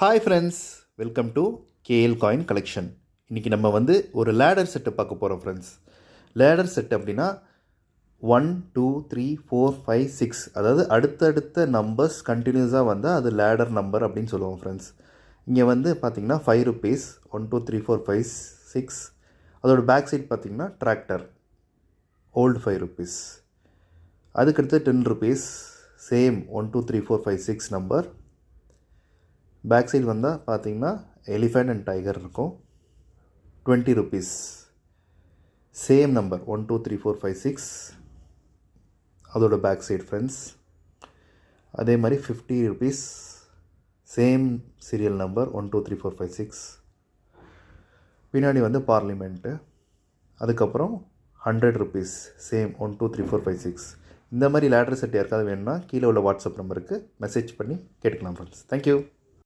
Hi friends, welcome to KL coin collection. இன்றைக்கி நம்ம ஒரு லேடர் செட்டு பார்க்க போகிறோம் ஃப்ரெண்ட்ஸ். லேடர் செட் அப்படின்னா 1 2 3 4 5 6, அதாவது அடுத்தடுத்த நம்பர்ஸ் கண்டினியூஸாக வந்தால் அது லேடர் நம்பர் அப்படின்னு சொல்லுவோம் ஃப்ரெண்ட்ஸ். இங்கே பார்த்தீங்கன்னா 5 ருபீஸ் 1 2 3 4 5 6. அதோட பேக் சைட் பார்த்தீங்கன்னா டிராக்டர் ஓல்டு 5 ருபீஸ். அதுக்கடுத்து 10 rupees same 1 2 3 4 5 6 number. Back side வந்தால் பார்த்தீங்கன்னா எலிஃபண்ட் அண்ட் டைகர் இருக்கும். 20 ருபீஸ் சேம் நம்பர் 1 2 3 4 5 6, அதோட பேக் சைடு ஃப்ரெண்ட்ஸ். அதே மாதிரி 50 ருபீஸ் சேம் சீரியல் நம்பர் 1 2 3 4 5 6. பின்னாடி பார்லிமெண்ட்டு. அதுக்கப்புறம் 100 ருபீஸ் சேம் 1 2 3 4 5 6. இந்த மாதிரி லேடர் செட் யாருக்காவது வேணும்னா கீழே உள்ள வாட்ஸ்அப் நம்பருக்கு மெசேஜ் பண்ணி கேட்டுக்கலாம் ஃப்ரெண்ட்ஸ். தேங்க்யூ.